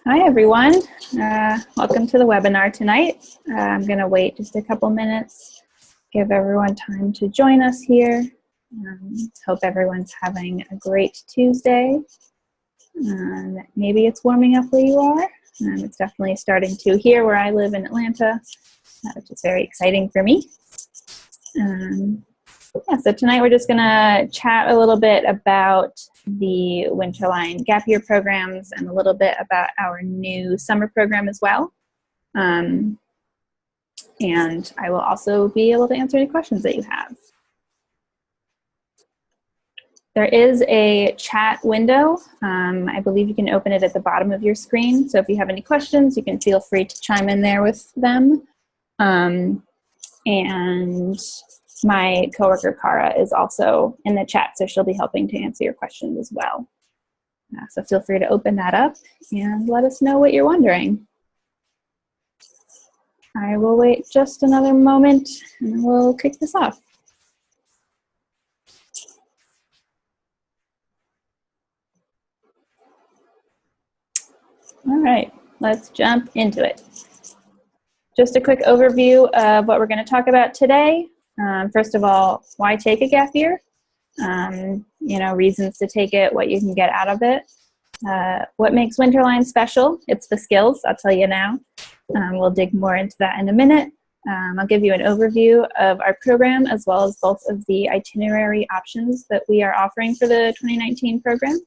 Hi, everyone. Welcome to the webinar tonight. I'm going to wait just a couple minutes, give everyone time to join us here. Hope everyone's having a great Tuesday. Maybe it's warming up where you are. It's definitely starting to here where I live in Atlanta, which is very exciting for me. So tonight we're just going to chat a little bit about the Winterline gap year programs and a little bit about our new summer program as well. And I will also be able to answer any questions that you have. There is a chat window. I believe you can open it at the bottom of your screen. So if you have any questions, you can feel free to chime in there with them. And my coworker, Cara, is also in the chat, so she'll be helping to answer your questions as well. So feel free to open that up and let us know what you're wondering. I will wait just another moment and we'll kick this off. All right, let's jump into it. Just a quick overview of what we're going to talk about today. First of all, why take a gap year? Reasons to take it, what you can get out of it. What makes Winterline special? It's the skills, I'll tell you now. We'll dig more into that in a minute. I'll give you an overview of our program as well as both of the itinerary options that we are offering for the 2019 program.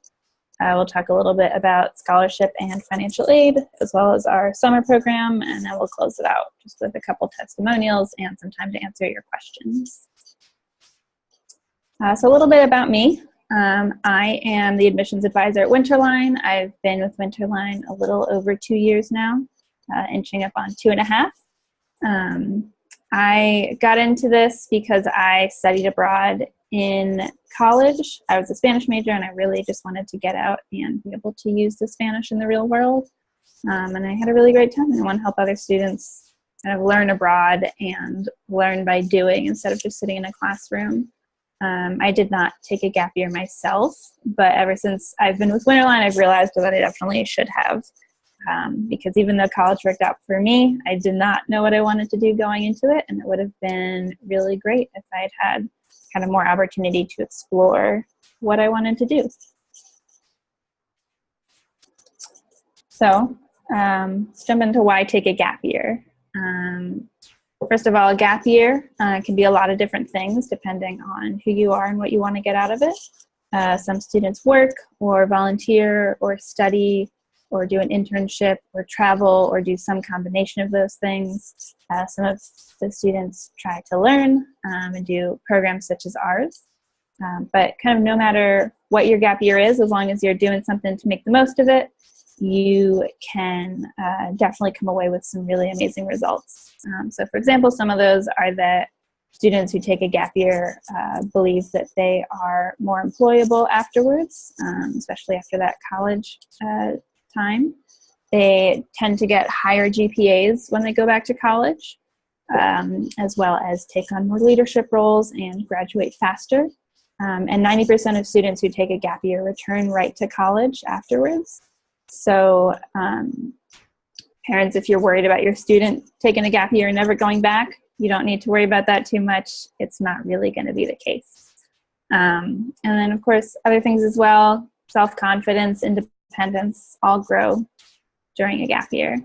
We'll talk a little bit about scholarship and financial aid, as well as our summer program, and then we'll close it out just with a couple testimonials and some time to answer your questions. So a little bit about me. I am the admissions advisor at Winterline. I've been with Winterline a little over 2 years now, inching up on 2.5. I got into this because I studied abroad in college. I was a Spanish major and I really just wanted to get out and be able to use the Spanish in the real world. And I had a really great time, and I want to help other students kind of learn abroad and learn by doing instead of just sitting in a classroom. I did not take a gap year myself, but ever since I've been with Winterline, I've realized that I definitely should have. Because even though college worked out for me, I did not know what I wanted to do going into it, and it would have been really great if I had had kind of more opportunity to explore what I wanted to do. So let's jump into why take a gap year. First of all, a gap year can be a lot of different things depending on who you are and what you want to get out of it. Some students work or volunteer or study or do an internship or travel or do some combination of those things. Some of the students try to learn and do programs such as ours. But kind of no matter what your gap year is, as long as you're doing something to make the most of it, you can definitely come away with some really amazing results. So for example, some of those are that students who take a gap year believe that they are more employable afterwards, especially after that college time. They tend to get higher GPAs when they go back to college, as well as take on more leadership roles and graduate faster. And 90% of students who take a gap year return right to college afterwards. So parents, if you're worried about your student taking a gap year and never going back, you don't need to worry about that too much. It's not really going to be the case. And then, of course, other things as well, self-confidence, independence, all grow during a gap year.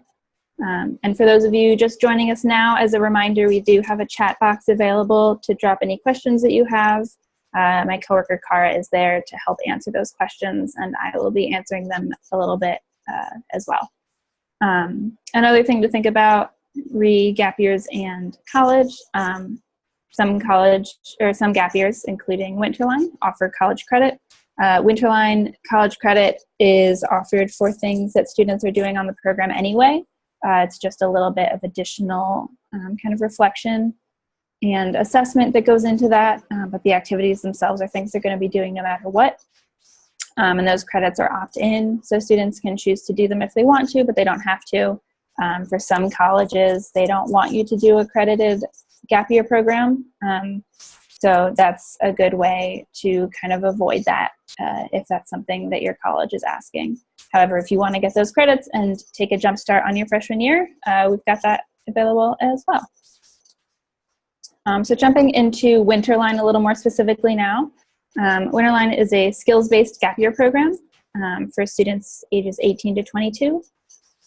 And for those of you just joining us now, as a reminder, we do have a chat box available to drop any questions that you have. My coworker, Cara, is there to help answer those questions, and I will be answering them a little bit as well. Another thing to think about, gap years and college. Some gap years, including Winterline, offer college credit. Winterline college credit is offered for things that students are doing on the program anyway. It's just a little bit of additional kind of reflection and assessment that goes into that, but the activities themselves are things they're going to be doing no matter what. And those credits are opt-in, so students can choose to do them if they want to, but they don't have to. For some colleges, they don't want you to do accredited gap year program. So that's a good way to kind of avoid that if that's something that your college is asking. However, if you want to get those credits and take a jump start on your freshman year, we've got that available as well. So jumping into Winterline a little more specifically now. Winterline is a skills-based gap year program for students ages 18 to 22.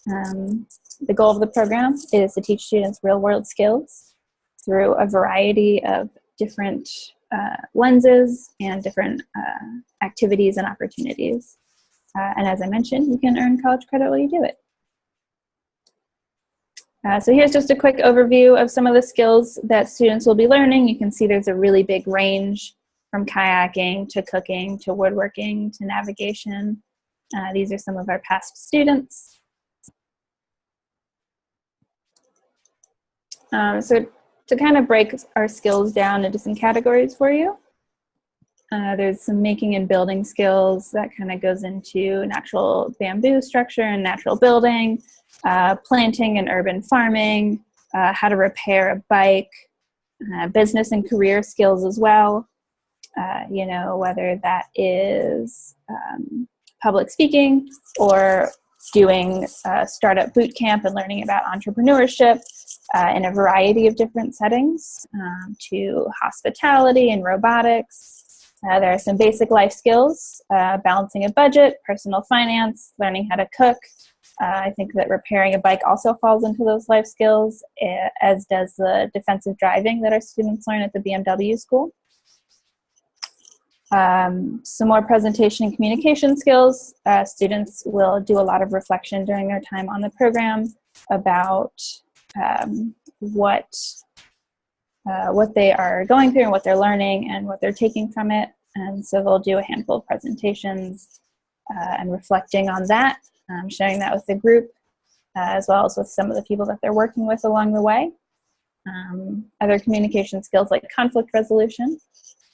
The goal of the program is to teach students real-world skills through a variety of different lenses and different activities and opportunities. And as I mentioned, you can earn college credit while you do it. So here's just a quick overview of some of the skills that students will be learning. You can see there's a really big range from kayaking to cooking to woodworking to navigation. These are some of our past students. So to kind of break our skills down into some categories for you, there's some making and building skills that kind of goes into natural bamboo structure and natural building, planting and urban farming, how to repair a bike, business and career skills as well. You know, whether that is public speaking or doing startup boot camp and learning about entrepreneurship in a variety of different settings, to hospitality and robotics. There are some basic life skills, balancing a budget, personal finance, learning how to cook. I think that repairing a bike also falls into those life skills, as does the defensive driving that our students learn at the BMW school. Some more presentation and communication skills. Students will do a lot of reflection during their time on the program about what they are going through and what they're learning and what they're taking from it. And so they'll do a handful of presentations and reflecting on that, sharing that with the group, as well as with some of the people that they're working with along the way. Other communication skills like conflict resolution.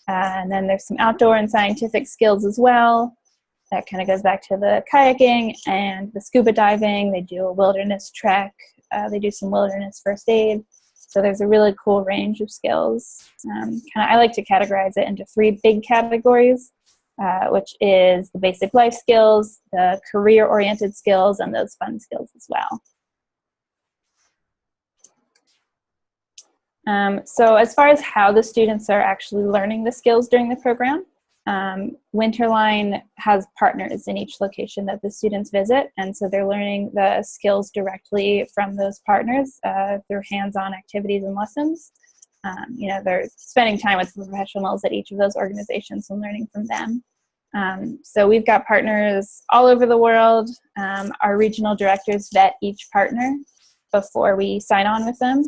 And then there's some outdoor and scientific skills as well. That kind of goes back to the kayaking and the scuba diving. They do a wilderness trek. They do some wilderness first aid. So there's a really cool range of skills. I like to categorize it into 3 big categories, which is the basic life skills, the career-oriented skills, and those fun skills as well. So as far as how the students are actually learning the skills during the program, Winterline has partners in each location that the students visit, and so they're learning the skills directly from those partners through hands-on activities and lessons. You know, they're spending time with professionals at each of those organizations and learning from them. So we've got partners all over the world. Our regional directors vet each partner before we sign on with them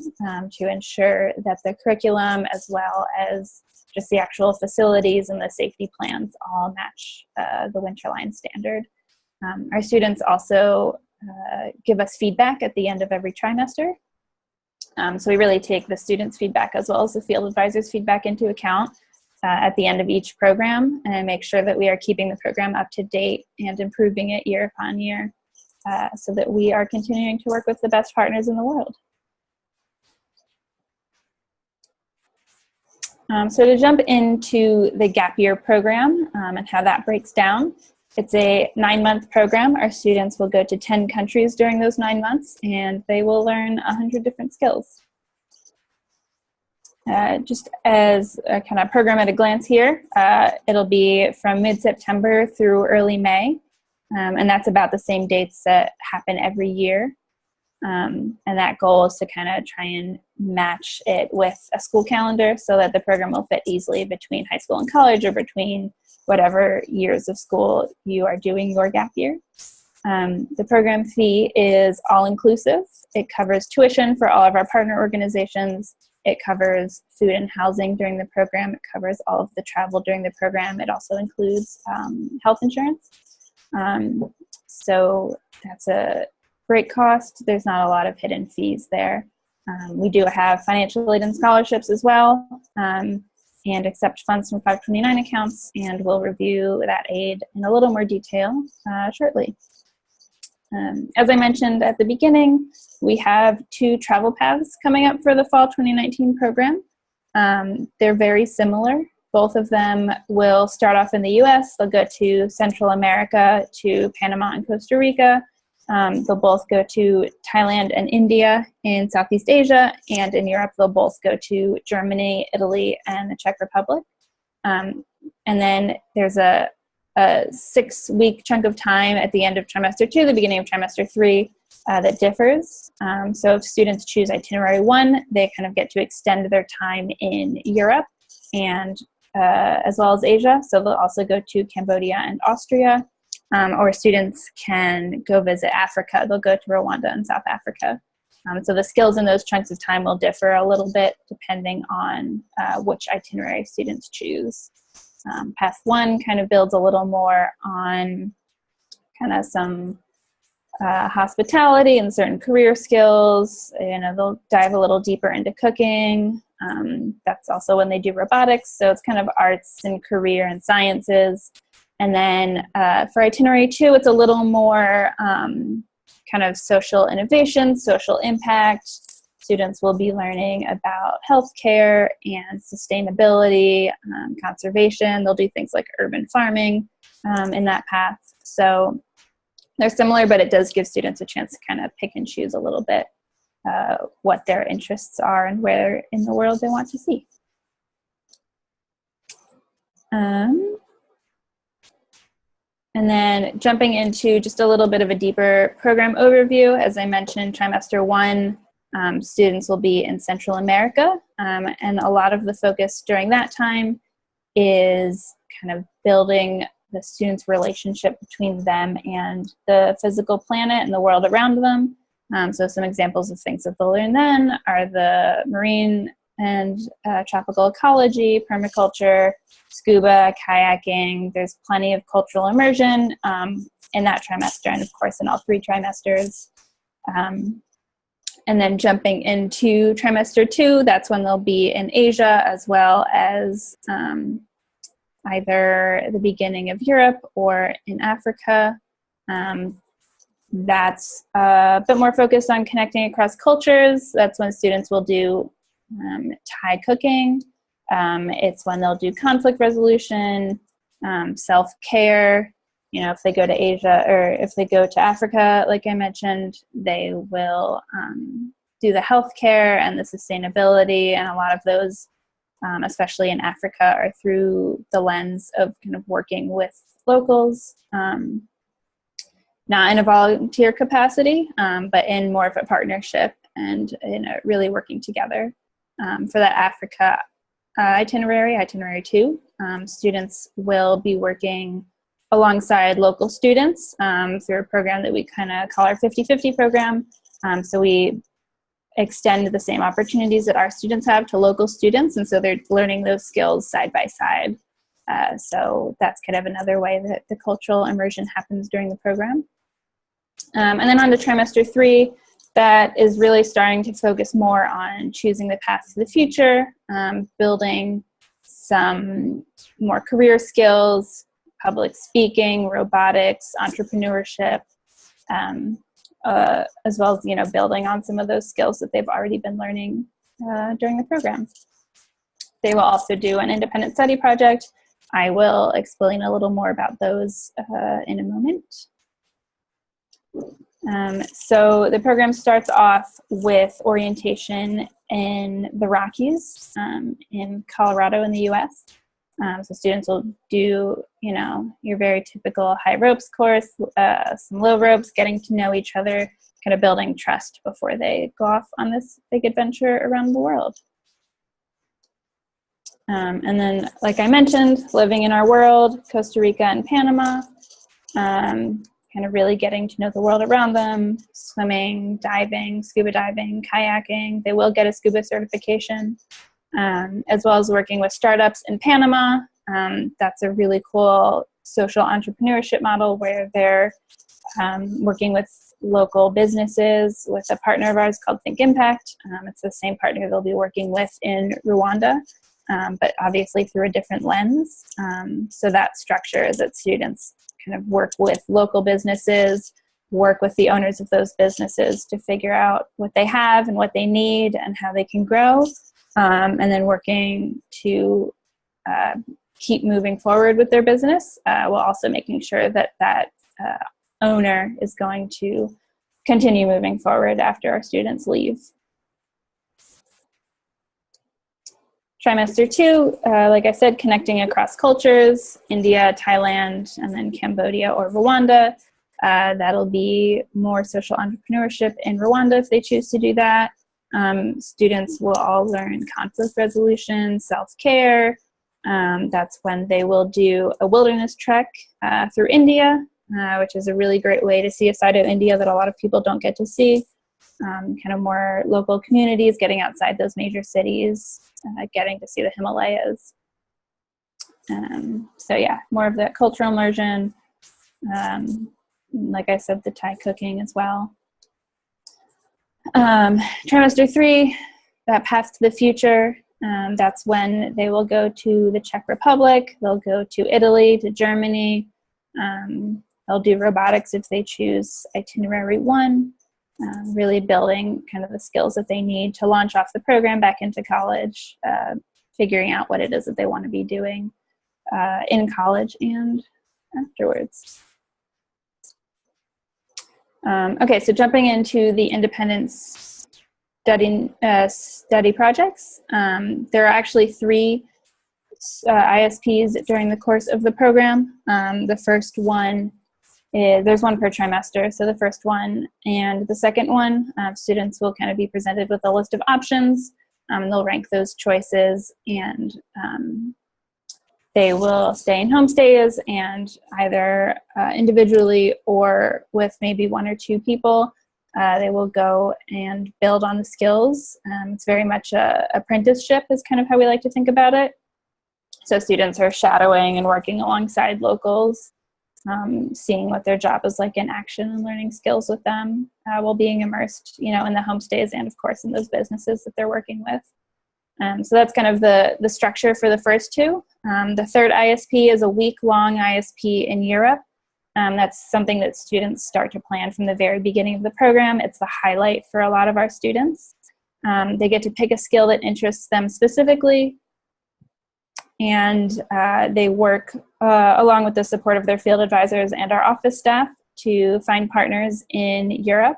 to ensure that the curriculum as well as just the actual facilities and the safety plans all match the Winterline standard. Our students also give us feedback at the end of every trimester. So we really take the students' feedback as well as the field advisors' feedback into account at the end of each program and make sure that we are keeping the program up to date and improving it year upon year so that we are continuing to work with the best partners in the world. So to jump into the gap year program and how that breaks down, it's a 9-month program. Our students will go to 10 countries during those 9 months, and they will learn 100 different skills. Just as a kind of program at a glance here, it'll be from mid-September through early May, and that's about the same dates that happen every year. And that goal is to kind of try and match it with a school calendar so that the program will fit easily between high school and college or between whatever years of school you are doing your gap year. The program fee is all-inclusive. It covers tuition for all of our partner organizations. It covers food and housing during the program. It covers all of the travel during the program. It also includes health insurance. So that's a great cost. There's not a lot of hidden fees there. We do have financial aid and scholarships as well, and accept funds from 529 accounts, and we'll review that aid in a little more detail shortly. As I mentioned at the beginning, we have 2 travel paths coming up for the fall 2019 program. They're very similar. Both of them will start off in the US. They'll go to Central America, to Panama and Costa Rica. They'll both go to Thailand and India in Southeast Asia, and in Europe they'll both go to Germany, Italy, and the Czech Republic. And then there's a 6-week chunk of time at the end of trimester 2, the beginning of trimester 3, that differs. So if students choose itinerary 1, they kind of get to extend their time in Europe and as well as Asia. So they'll also go to Cambodia and Austria. Or students can go visit Africa. They'll go to Rwanda and South Africa. So the skills in those chunks of time will differ a little bit depending on which itinerary students choose. Path 1 kind of builds a little more on kind of some hospitality and certain career skills. You know, they'll dive a little deeper into cooking. That's also when they do robotics. So it's kind of arts and career and sciences. And then for itinerary 2, it's a little more kind of social innovation, social impact. Students will be learning about healthcare and sustainability, conservation. They'll do things like urban farming in that path. So they're similar, but it does give students a chance to kind of pick and choose a little bit what their interests are and where in the world they want to see. And then jumping into just a little bit of a deeper program overview, as I mentioned, trimester 1, students will be in Central America, and a lot of the focus during that time is kind of building the students' relationship between them and the physical planet and the world around them. So some examples of things that they'll learn then are the marine and tropical ecology, permaculture, scuba, kayaking. There's plenty of cultural immersion in that trimester, and of course in all 3 trimesters. And then jumping into trimester 2, that's when they'll be in Asia as well as either the beginning of Europe or in Africa. That's a bit more focused on connecting across cultures. That's when students will do Thai cooking. It's when they'll do conflict resolution, self-care. You know, if they go to Asia or if they go to Africa, like I mentioned, they will do the healthcare and the sustainability, and a lot of those, especially in Africa, are through the lens of kind of working with locals, not in a volunteer capacity, but in more of a partnership and in a really working together. For that Africa itinerary 2, students will be working alongside local students through a program that we kind of call our 50-50 program. So we extend the same opportunities that our students have to local students, and so they're learning those skills side by side. So that's kind of another way that the cultural immersion happens during the program. And then on to trimester 3, that is really starting to focus more on choosing the path to the future, building some more career skills, public speaking, robotics, entrepreneurship, as well as, you know, building on some of those skills that they've already been learning during the program. They will also do an independent study project. I will explain a little more about those in a moment. So the program starts off with orientation in the Rockies in Colorado in the US. So students will do, you know, your very typical high ropes course, some low ropes, getting to know each other, kind of building trust before they go off on this big adventure around the world. And then, like I mentioned, living in our world, Costa Rica and Panama, kind of really getting to know the world around them, swimming, diving, scuba diving, kayaking. They will get a scuba certification, as well as working with startups in Panama. That's a really cool social entrepreneurship model where they're working with local businesses with a partner of ours called Think Impact. It's the same partner they'll be working with in Rwanda, but obviously through a different lens. So that structure is that students kind of work with local businesses, work with the owners of those businesses to figure out what they have and what they need and how they can grow, and then working to keep moving forward with their business, while also making sure that that owner is going to continue moving forward after our students leave. Trimester 2, like I said, connecting across cultures, India, Thailand, and then Cambodia or Rwanda. That'll be more social entrepreneurship in Rwanda if they choose to do that. Students will all learn conflict resolution, self-care. That's when they will do a wilderness trek through India, which is a really great way to see a side of India that a lot of people don't get to see. Kind of more local communities, getting outside those major cities, getting to see the Himalayas. So yeah, more of that cultural immersion. Like I said, the Thai cooking as well. Trimester 3, that path to the future. That's when they will go to the Czech Republic. They'll go to Italy, to Germany. They'll do robotics if they choose itinerary 1. Really building kind of the skills that they need to launch off the program back into college, figuring out what it is that they want to be doing in college and afterwards. Okay, so jumping into the independence study projects, there are actually 3 ISPs during the course of the program. The first one there's one per trimester, so the first one and the second one, students will kind of be presented with a list of options. They'll rank those choices, and they will stay in homestays and either individually or with maybe 1 or 2 people, they will go and build on the skills. It's very much a apprenticeship is kind of how we like to think about it. So students are shadowing and working alongside locals, seeing what their job is like in action and learning skills with them while being immersed, in the homestays and of course in those businesses that they're working with. So that's kind of the structure for the first 2. The third ISP is a week-long ISP in Europe. That's something that students start to plan from the very beginning of the program. It's the highlight for a lot of our students. They get to pick a skill that interests them specifically, and they work along with the support of their field advisors and our office staff to find partners in Europe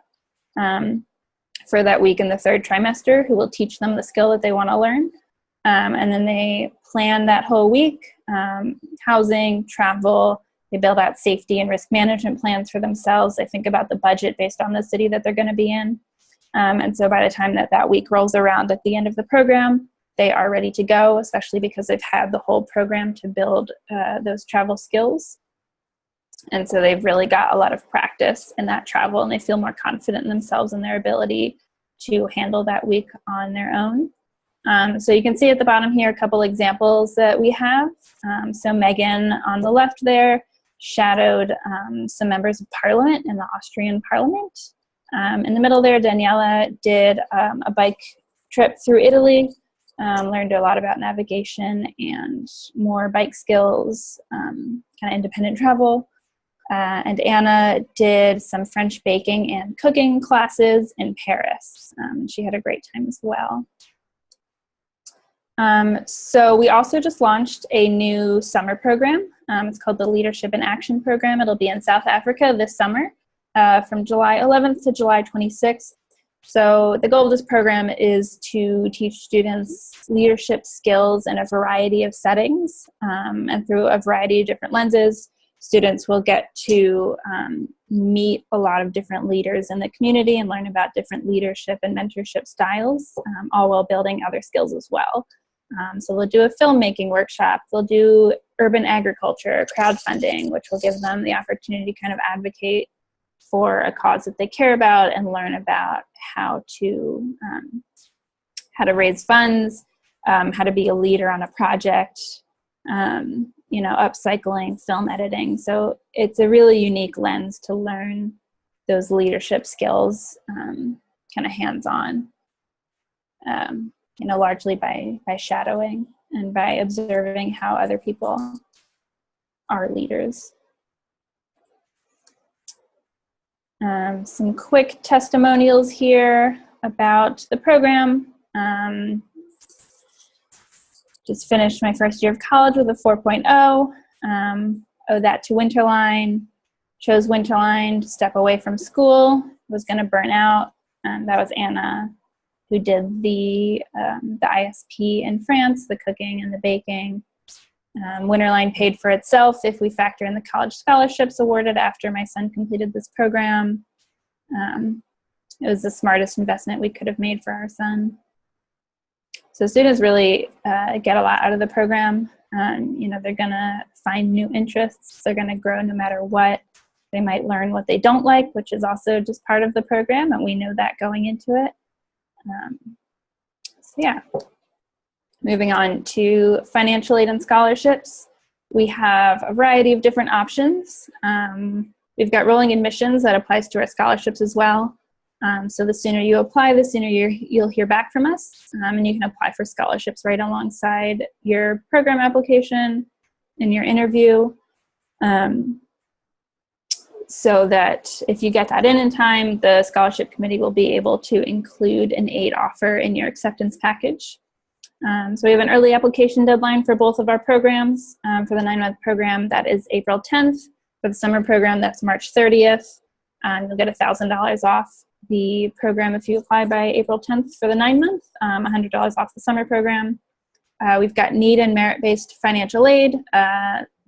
for that week in the 3rd trimester who will teach them the skill that they want to learn. And then they plan that whole week, housing, travel. They build out safety and risk management plans for themselves. They think about the budget based on the city that they're going to be in. And so by the time that week rolls around at the end of the program, they are ready to go, especially because they've had the whole program to build those travel skills. And so they've really got a lot of practice in that travel, and they feel more confident in themselves and their ability to handle that week on their own. So you can see at the bottom here a couple examples that we have. So Megan on the left there shadowed some members of parliament in the Austrian parliament. In the middle there, Daniela did a bike trip through Italy, learned a lot about navigation and more bike skills, kind of independent travel. And Anna did some French baking and cooking classes in Paris. She had a great time as well. So we also just launched a new summer program. It's called the Leadership in Action Program. It'll be in South Africa this summer from July 11th to July 26th. So the goal of this program is to teach students leadership skills in a variety of settings, and through a variety of different lenses. Students will get to meet a lot of different leaders in the community and learn about different leadership and mentorship styles, all while building other skills as well. So they'll do a filmmaking workshop, they'll do urban agriculture, crowdfunding, which will give them the opportunity to kind of advocate for a cause that they care about and learn about how to raise funds, how to be a leader on a project, upcycling, film editing. So it's a really unique lens to learn those leadership skills, kind of hands-on, largely by shadowing and by observing how other people are leaders. Some quick testimonials here about the program. Just finished my first year of college with a 4.0. Owed that to Winterline. Chose Winterline to step away from school. Was going to burn out. That was Anna, who did the ISP in France, the cooking and the baking. Winterline paid for itself if we factor in the college scholarships awarded after my son completed this program. It was the smartest investment we could have made for our son. So students really get a lot out of the program. You know, they're gonna find new interests. They're gonna grow no matter what. They might learn what they don't like, which is also just part of the program, and we know that going into it. So yeah. Moving on to financial aid and scholarships. We have a variety of different options. We've got rolling admissions that applies to our scholarships as well. So the sooner you apply, the sooner you'll hear back from us. And you can apply for scholarships right alongside your program application and your interview. So that if you get that in time, the scholarship committee will be able to include an aid offer in your acceptance package. So we have an early application deadline for both of our programs. For the 9-month program, that is April 10th. For the summer program, that's March 30th. You'll get $1,000 off the program if you apply by April 10th for the 9-month, $100 off the summer program. We've got need and merit-based financial aid.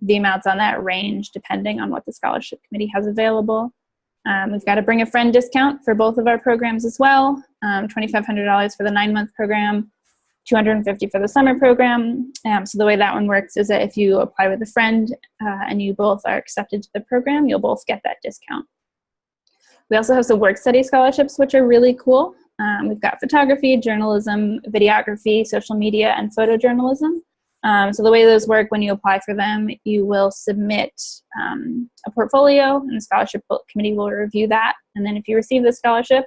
The amounts on that range depending on what the scholarship committee has available. We've got a bring a friend discount for both of our programs as well. $2,500 for the 9-month program, $250 for the summer program. So the way that one works is that if you apply with a friend and you both are accepted to the program, you'll both get that discount. We also have some work study scholarships, which are really cool. We've got photography, journalism, videography, social media, and photojournalism. So the way those work, when you apply for them, you will submit a portfolio, and the scholarship committee will review that. And then if you receive the scholarship,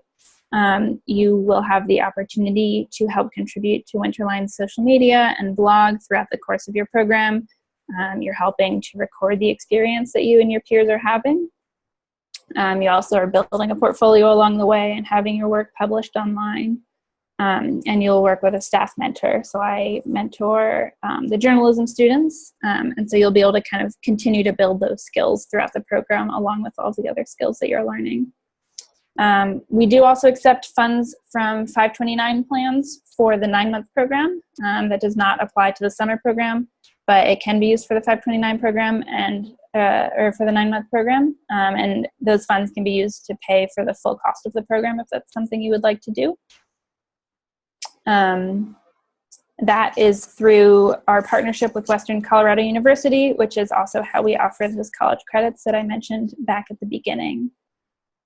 you will have the opportunity to help contribute to Winterline's social media and blog throughout the course of your program. You're helping to record the experience that you and your peers are having. You also are building a portfolio along the way and having your work published online. And you'll work with a staff mentor. So I mentor the journalism students, and so you'll be able to kind of continue to build those skills throughout the program along with all the other skills that you're learning. We do also accept funds from 529 plans for the 9-month program. That does not apply to the summer program, but it can be used for the 529 program and or for the 9-month program. And those funds can be used to pay for the full cost of the program if that's something you would like to do. That is through our partnership with Western Colorado University, which is also how we offer those college credits that I mentioned back at the beginning.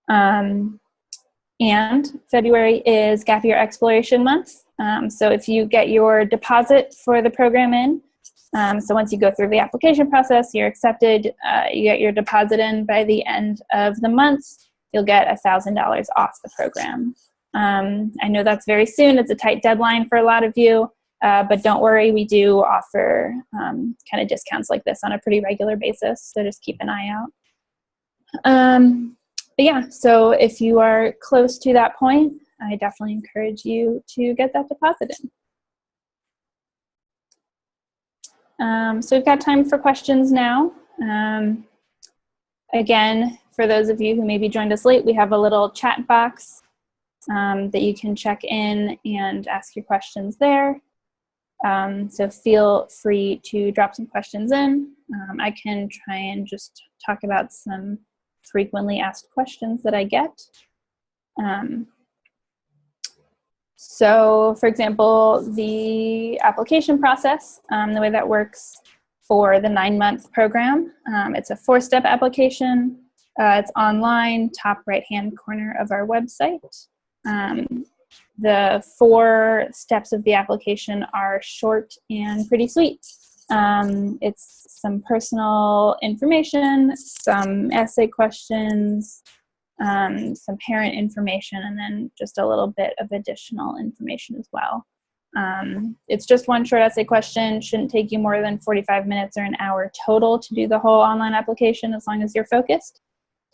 And February is Gap Year Exploration Month. So if you get your deposit for the program in, so once you go through the application process, you're accepted, you get your deposit in by the end of the month, you'll get $1,000 off the program. I know that's very soon. It's a tight deadline for a lot of you, but don't worry, we do offer kind of discounts like this on a pretty regular basis, so just keep an eye out. But yeah, so if you are close to that point, I definitely encourage you to get that deposit in. So we've got time for questions now. Again, for those of you who maybe joined us late, we have a little chat box that you can check in and ask your questions there. So feel free to drop some questions in. I can try and just talk about some frequently asked questions that I get. So for example, the application process, the way that works for the 9-month program, it's a 4-step application. It's online, top right-hand corner of our website. The 4 steps of the application are short and pretty sweet. It's some personal information, some essay questions, some parent information, and then just a little bit of additional information as well. It's just one short essay question. Shouldn't take you more than 45 minutes or an hour total to do the whole online application as long as you're focused.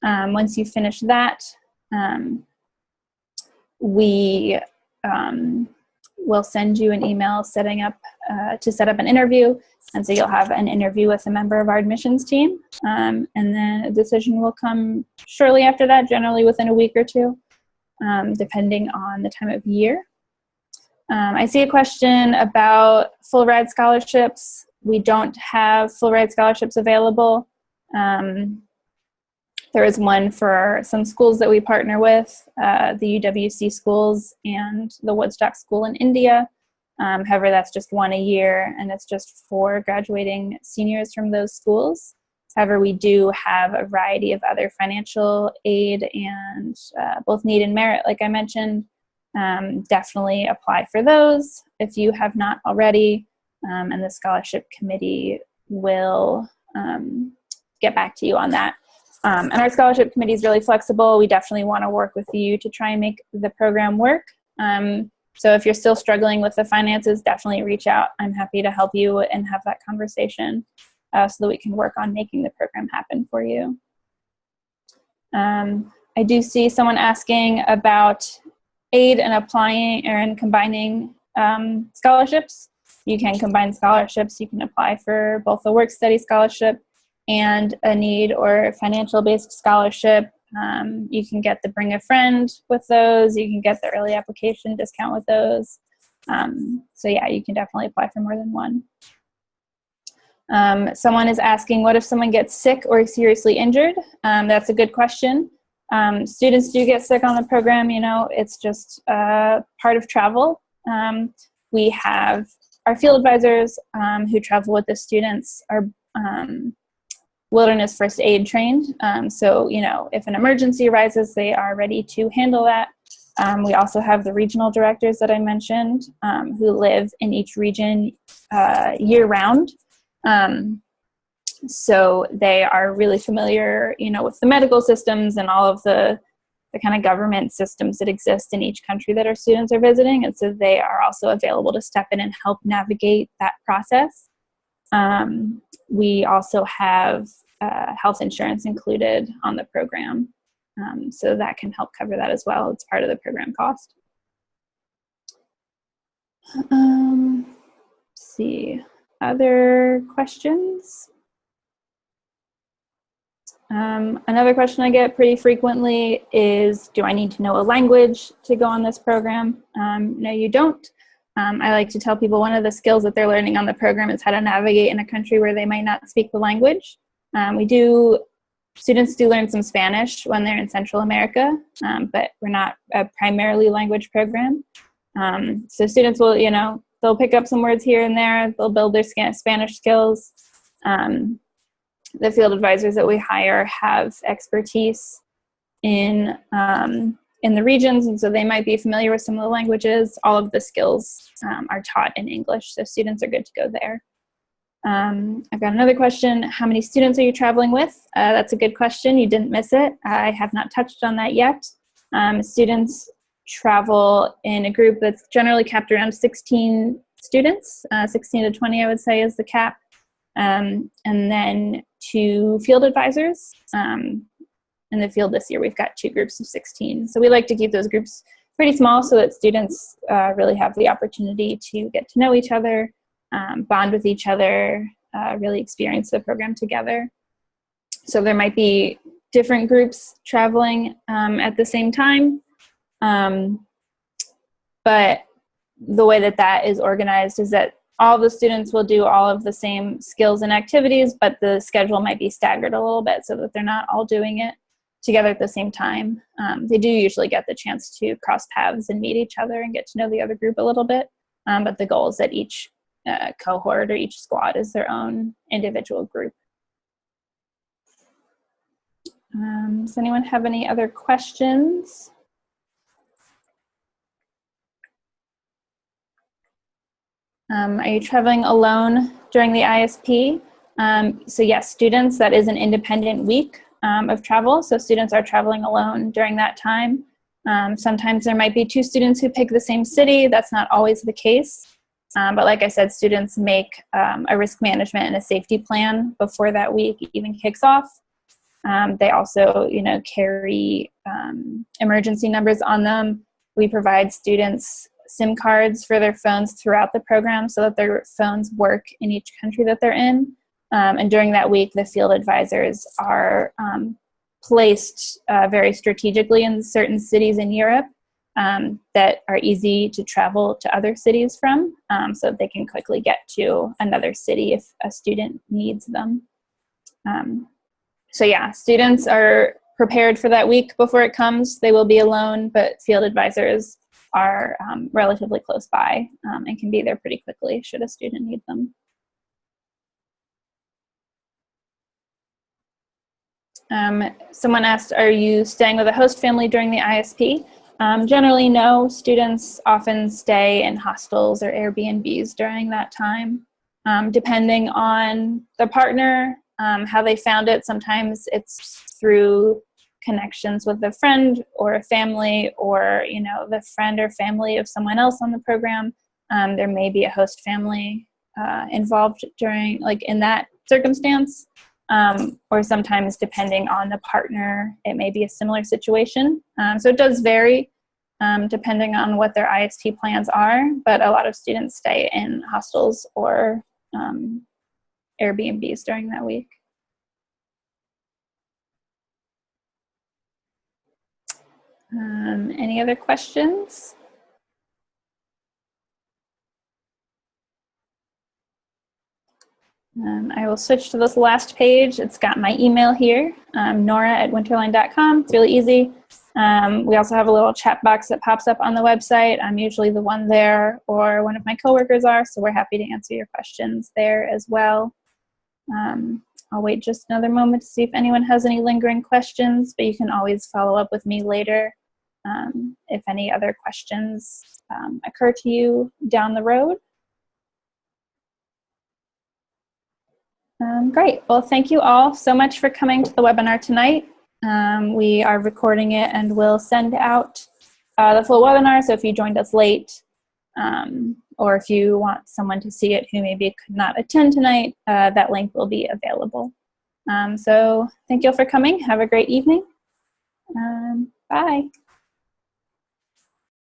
Once you finish will send you an email setting up to set up an interview. And so you'll have an interview with a member of our admissions team. And then a decision will come shortly after that, generally within a week or two, depending on the time of year. I see a question about full ride scholarships. We don't have full ride scholarships available. There is one for some schools that we partner with, the UWC schools and the Woodstock School in India. However, that's just one a year, and it's just for graduating seniors from those schools. However, we do have a variety of other financial aid and both need and merit, like I mentioned. Definitely apply for those if you have not already, and the scholarship committee will get back to you on that. And our scholarship committee is really flexible. We definitely want to work with you to try and make the program work. So if you're still struggling with the finances, definitely reach out. I'm happy to help you and have that conversation so that we can work on making the program happen for you. I do see someone asking about aid and applying and combining scholarships. You can combine scholarships. You can apply for both a work study scholarship and a need or financial based scholarship. You can get the bring a friend with those. You can get the early application discount with those. So yeah, you can definitely apply for more than one. Someone is asking, what if someone gets sick or seriously injured? That's a good question. Students do get sick on the program, you know, it's just part of travel. We have our field advisors who travel with the students are wilderness first aid trained. So, you know, if an emergency arises, they are ready to handle that. We also have the regional directors that I mentioned who live in each region year round. So they are really familiar, you know, with the medical systems and all of the kind of government systems that exist in each country that our students are visiting. And so they are also available to step in and help navigate that process. We also have health insurance included on the program. So that can help cover that as well. It's part of the program cost. Let's see, other questions? Another question I get pretty frequently is, do I need to know a language to go on this program? No, you don't. I like to tell people one of the skills that they're learning on the program is how to navigate in a country where they might not speak the language. Students do learn some Spanish when they're in Central America, but we're not a primarily language program. So students will, you know, they'll pick up some words here and there, they'll build their Spanish skills. The field advisors that we hire have expertise in the regions, and so they might be familiar with some of the languages. All of the skills are taught in English, so students are good to go there. I've got another question. How many students are you traveling with? That's a good question. You didn't miss it. I have not touched on that yet. Students travel in a group that's generally capped around 16 students. 16 to 20, I would say, is the cap. And then 2 field advisors. In the field this year, we've got 2 groups of 16. So we like to keep those groups pretty small so that students really have the opportunity to get to know each other, bond with each other, really experience the program together. So there might be different groups traveling at the same time. But the way that that is organized is that all the students will do all of the same skills and activities, but the schedule might be staggered a little bit so that they're not all doing it together at the same time. They do usually get the chance to cross paths and meet each other and get to know the other group a little bit. But the goal is that each cohort or each squad is their own individual group. Does anyone have any other questions? Are you traveling alone during the ISP? So yes, students, that is an independent week of travel. So students are traveling alone during that time. Sometimes there might be 2 students who pick the same city. That's not always the case. But like I said, students make a risk management and a safety plan before that week even kicks off. They also, you know, carry emergency numbers on them. We provide students SIM cards for their phones throughout the program so that their phones work in each country that they're in. And during that week, the field advisors are placed very strategically in certain cities in Europe that are easy to travel to other cities from, so that they can quickly get to another city if a student needs them. So yeah, students are prepared for that week before it comes. They will be alone, but field advisors are relatively close by and can be there pretty quickly should a student need them. Someone asked, are you staying with a host family during the ISP? Generally, no. Students often stay in hostels or Airbnbs during that time. Depending on the partner, how they found it, sometimes it's through connections with a friend or a family, or the friend or family of someone else on the program. There may be a host family involved during, in that circumstance. Or sometimes, depending on the partner, it may be a similar situation. So it does vary depending on what their IST plans are, but a lot of students stay in hostels or Airbnbs during that week. Any other questions? I will switch to this last page. It's got my email here, Nora@winterline.com. It's really easy. We also have a little chat box that pops up on the website. I'm usually the one there, or one of my coworkers are, so we're happy to answer your questions there as well. I'll wait just another moment to see if anyone has any lingering questions, but you can always follow up with me later if any other questions occur to you down the road. Great. Well, thank you all so much for coming to the webinar tonight. We are recording it and we'll send out the full webinar. So if you joined us late, or if you want someone to see it who maybe could not attend tonight, that link will be available. So thank you all for coming. Have a great evening. Bye.